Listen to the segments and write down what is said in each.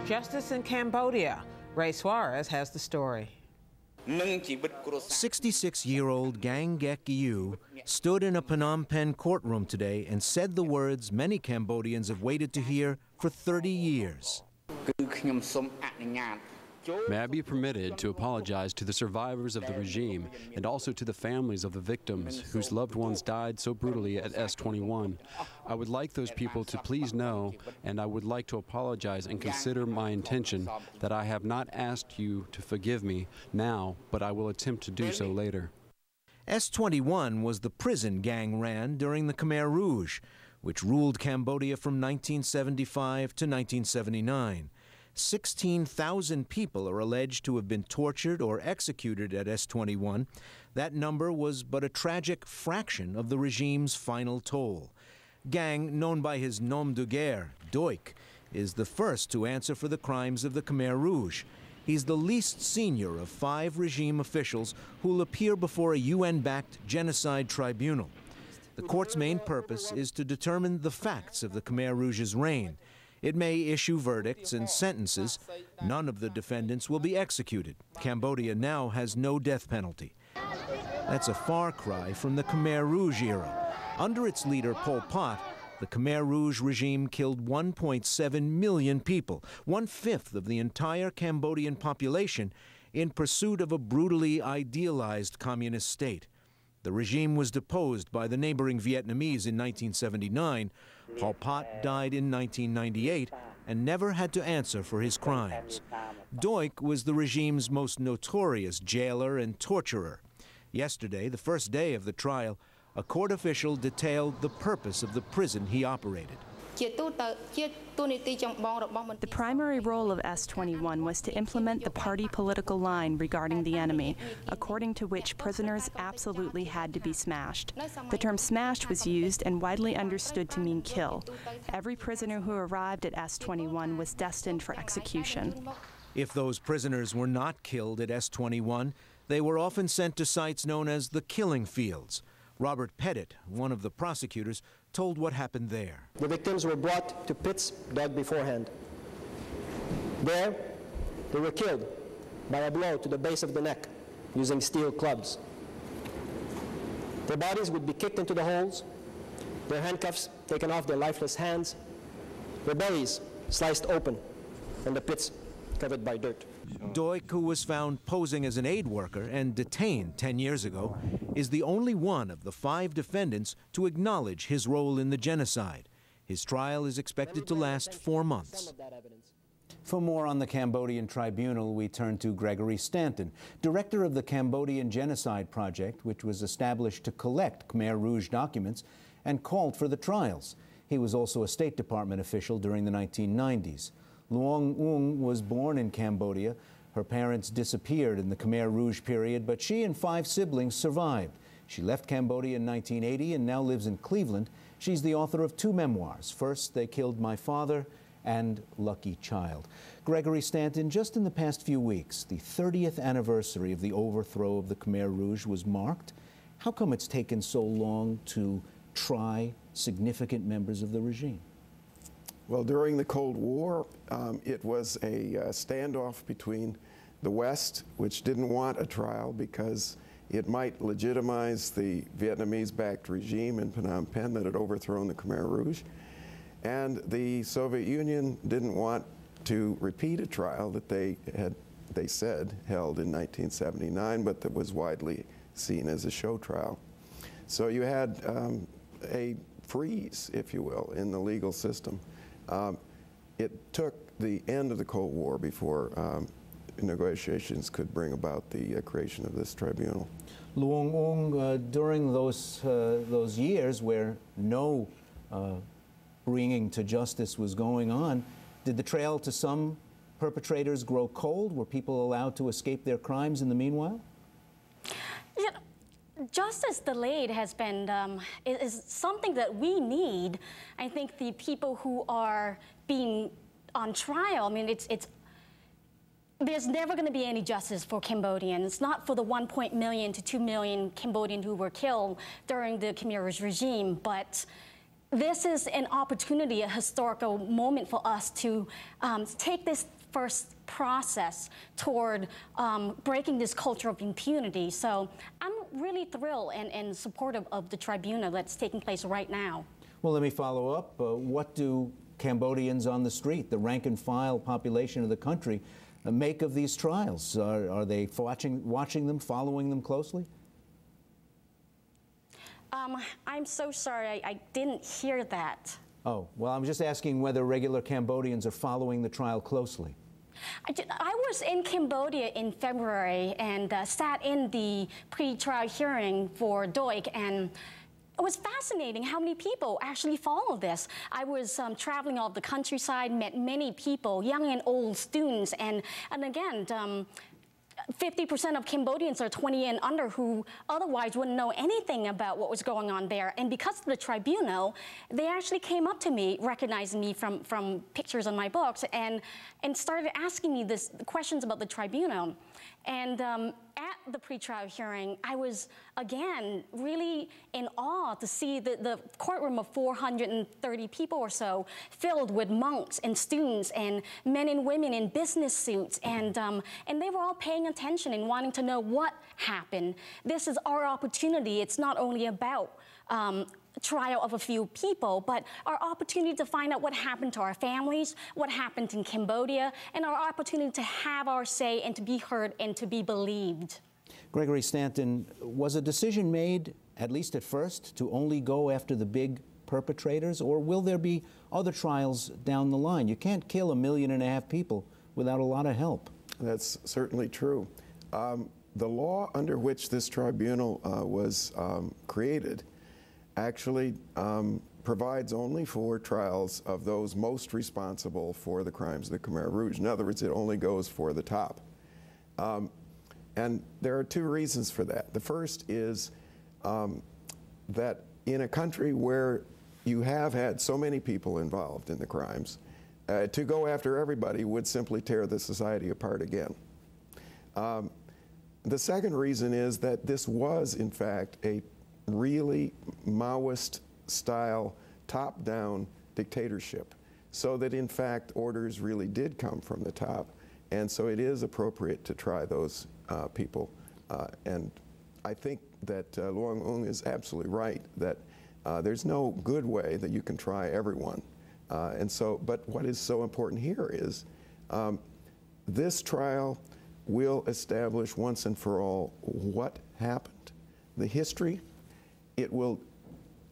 Justice in Cambodia. Ray Suarez has the story. 66-year-old Gang Gek Yu stood in a Phnom Penh courtroom today and said the words many Cambodians have waited to hear for 30 years. May I be permitted to apologize to the survivors of the regime and also to the families of the victims whose loved ones died so brutally at S-21. I would like those people to please know, and I would like to apologize and consider my intention that I have not asked you to forgive me now, but I will attempt to do so later. S-21 was the prison Gang ran during the Khmer Rouge, which ruled Cambodia from 1975 to 1979. 16,000 people are alleged to have been tortured or executed at S-21. That number was but a tragic fraction of the regime's final toll. Gang, known by his nom de guerre, Doik, is the first to answer for the crimes of the Khmer Rouge. He's the least senior of 5 regime officials who'll appear before a UN-backed genocide tribunal. The court's main purpose is to determine the facts of the Khmer Rouge's reign. It may issue verdicts and sentences. None of the defendants will be executed. Cambodia now has no death penalty. That's a far cry from the Khmer Rouge era. Under its leader, Pol Pot, the Khmer Rouge regime killed 1.7 million people, 1/5 of the entire Cambodian population, in pursuit of a brutally idealized communist state. The regime was deposed by the neighboring Vietnamese in 1979. Pol Pot died in 1998 and never had to answer for his crimes. Doik was the regime's most notorious jailer and torturer. Yesterday, the first day of the trial, a court official detailed the purpose of the prison he operated. The primary role of S-21 was to implement the party political line regarding the enemy, according to which prisoners absolutely had to be smashed. The term smashed was used and widely understood to mean kill. Every prisoner who arrived at S-21 was destined for execution. If those prisoners were not killed at S-21, they were often sent to sites known as the killing fields. Robert Pettit, one of the prosecutors, told what happened there. The victims were brought to pits dug beforehand. There, they were killed by a blow to the base of the neck using steel clubs. Their bodies would be kicked into the holes, their handcuffs taken off their lifeless hands, their bellies sliced open, and the pits covered by dirt. Doik, who was found posing as an aid worker and detained 10 years ago, is the only one of the 5 defendants to acknowledge his role in the genocide. His trial is expected to last 4 months. For more on the Cambodian Tribunal, we turn to Gregory Stanton, director of the Cambodian Genocide Project, which was established to collect Khmer Rouge documents and called for the trials. He was also a State Department official during the 1990s. Luong Ung was born in Cambodia. Her parents disappeared in the Khmer Rouge period, but she and 5 siblings survived. She left Cambodia in 1980 and now lives in Cleveland. She's the author of 2 memoirs, First They Killed My Father and Lucky Child. Gregory Stanton, just in the past few weeks, the 30th anniversary of the overthrow of the Khmer Rouge was marked. How come it's taken so long to try significant members of the regime? Well, during the Cold War, it was a standoff between the West, which didn't want a trial because it might legitimize the Vietnamese-backed regime in Phnom Penh that had overthrown the Khmer Rouge, and the Soviet Union didn't want to repeat a trial that they said, held in 1979, but that was widely seen as a show trial. So you had a freeze, if you will, in the legal system. It took the end of the Cold War before negotiations could bring about the creation of this tribunal. Luong Ung, during those years where no bringing to justice was going on, did the trail to some perpetrators grow cold? Were people allowed to escape their crimes in the meanwhile? Justice delayed has been is something that we need. I think the people who are being on trial, I mean, there's never going to be any justice for Cambodians, not for the 1 million to 2 million Cambodians who were killed during the Khmer Rouge regime, but this is an opportunity, a historical moment for us to take this first process toward breaking this culture of impunity. So I'm really thrilled and supportive of the tribunal that's taking place right now. Well, let me follow up. What do Cambodians on the street, the rank and file population of the country, make of these trials? Are they watching them, following them closely? I'm so sorry, I didn't hear that. Oh, well, I'm just asking whether regular Cambodians are following the trial closely. I was in Cambodia in February and sat in the pre-trial hearing for Doik, and it was fascinating how many people actually follow this. I was traveling all the countryside, met many people, young and old students, and again, 50% of Cambodians are 20 and under who otherwise wouldn't know anything about what was going on there. And because of the tribunal, they actually came up to me, recognizing me from pictures on my books, and started asking me this questions about the tribunal. And at the pretrial hearing, I was, again, really in awe to see the courtroom of 430 people or so filled with monks and students and men and women in business suits. And they were all paying attention and wanting to know what happened. This is our opportunity. It's not only about trial of a few people, but our opportunity to find out what happened to our families, what happened in Cambodia, and our opportunity to have our say and to be heard and to be believed. Gregory Stanton, was a decision made, at least at first, to only go after the big perpetrators, or will there be other trials down the line? You can't kill 1.5 million people without a lot of help. That's certainly true. The law under which this tribunal was created actually provides only for trials of those most responsible for the crimes of the Khmer Rouge. In other words, it only goes for the top. And there are two reasons for that. The first is that in a country where you have had so many people involved in the crimes, to go after everybody would simply tear the society apart again. The second reason is that this was, in fact, a really Maoist-style, top-down dictatorship, so that, in fact, orders really did come from the top, and so it is appropriate to try those people. And I think that Luong Ung is absolutely right that there's no good way that you can try everyone. But what is so important here is this trial will establish once and for all what happened, the history. It will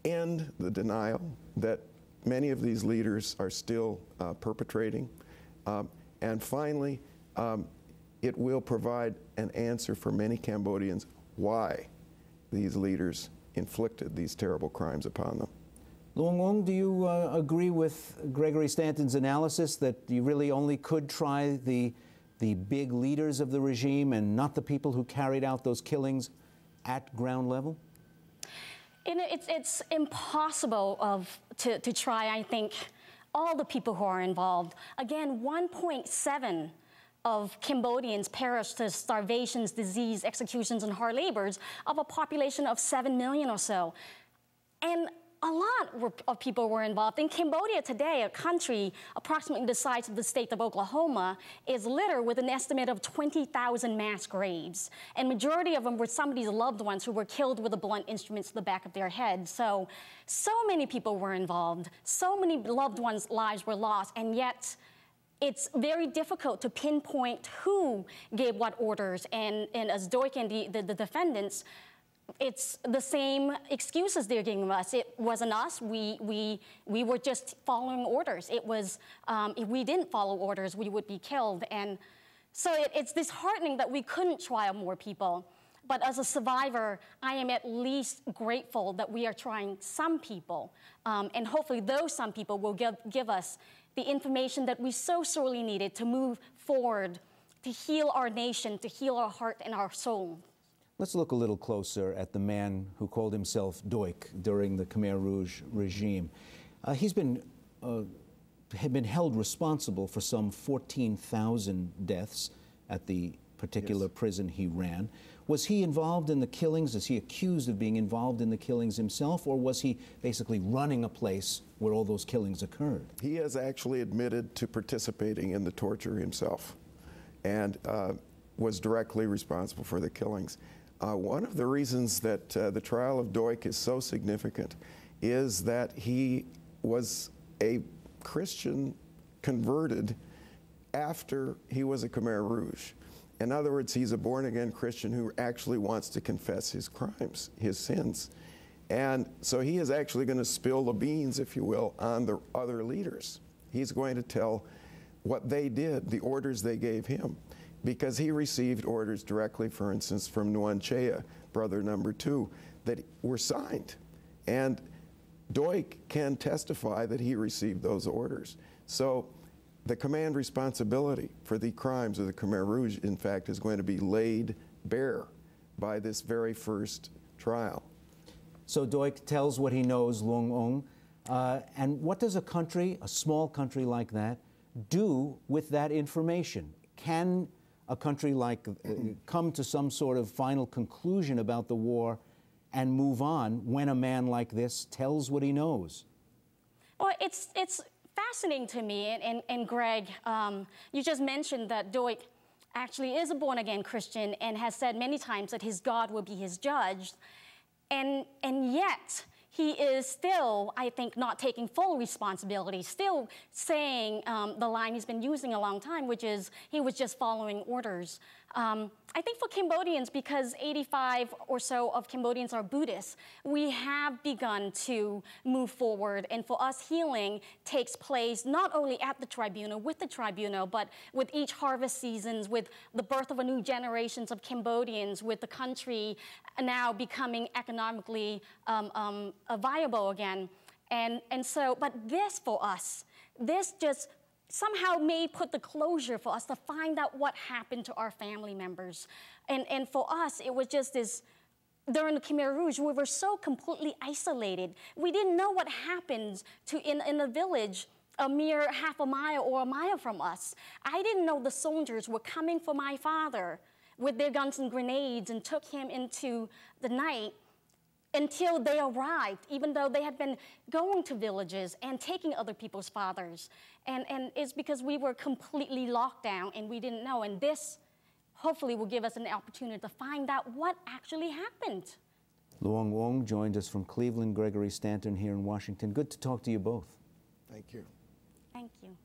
end the denial that many of these leaders are still perpetrating. And finally, it will provide an answer for many Cambodians why these leaders inflicted these terrible crimes upon them. Luong Ung, do you agree with Gregory Stanton's analysis that you really only could try the big leaders of the regime and not the people who carried out those killings at ground level? It's impossible to try, I think, all the people who are involved. Again, 1.7 of Cambodians perished to starvations, disease, executions, and hard labors of a population of 7 million or so. And a lot of people were involved. In Cambodia today, a country approximately the size of the state of Oklahoma, is littered with an estimate of 20,000 mass graves. And majority of them were somebody's loved ones who were killed with the blunt instruments to the back of their head. So many people were involved. So many loved ones' lives were lost. And yet, it's very difficult to pinpoint who gave what orders. And as Doik and the defendants, it's the same excuses they're giving us. It wasn't us. We were just following orders. It was, if we didn't follow orders, we would be killed. And so it's disheartening that we couldn't trial more people. But as a survivor, I am at least grateful that we are trying some people. And hopefully those some people will give us the information that we so sorely needed to move forward, to heal our nation, to heal our heart and our soul. Let's look a little closer at the man who called himself Doik during the Khmer Rouge regime. He's been held responsible for some 14,000 deaths at the particular prison he ran. Was he involved in the killings? Is he accused of being involved in the killings himself, or was he basically running a place where all those killings occurred? He has actually admitted to participating in the torture himself and was directly responsible for the killings. One of the reasons that the trial of Duch is so significant is that he was a Christian converted after he was a Khmer Rouge. In other words, he's a born-again Christian who actually wants to confess his crimes, his sins. And so he is actually going to spill the beans, if you will, on the other leaders. He's going to tell what they did, the orders they gave him, because he received orders directly, for instance, from Nguyen Chea, brother number 2, that were signed. And Duch can testify that he received those orders. So the command responsibility for the crimes of the Khmer Rouge, in fact, is going to be laid bare by this very first trial. So Duch tells what he knows, Luong Ong. And what does a country, a small country like that, do with that information? Can a country like come to some sort of final conclusion about the war and move on when a man like this tells what he knows? Well, it's fascinating to me, and Greg, you just mentioned that Duch actually is a born-again Christian and has said many times that his God will be his judge, and yet he is still, I think, not taking full responsibility, still saying the line he's been using a long time, which is he was just following orders. I think for Cambodians, because 85 or so of Cambodians are Buddhists, we have begun to move forward. And for us, healing takes place not only at the tribunal, with the tribunal, but with each harvest seasons, with the birth of a new generations of Cambodians, with the country now becoming economically viable again. And so, but this for us, this just somehow may put the closure for us to find out what happened to our family members. And for us, it was just this, during the Khmer Rouge, we were so completely isolated. We didn't know what happened in a village a mere half a mile or a mile from us. I didn't know the soldiers were coming for my father with their guns and grenades and took him into the night until they arrived, even though they had been going to villages and taking other people's fathers. And it's because we were completely locked down and we didn't know. And this hopefully will give us an opportunity to find out what actually happened. Luong Ong joined us from Cleveland. Gregory Stanton here in Washington. Good to talk to you both. Thank you. Thank you.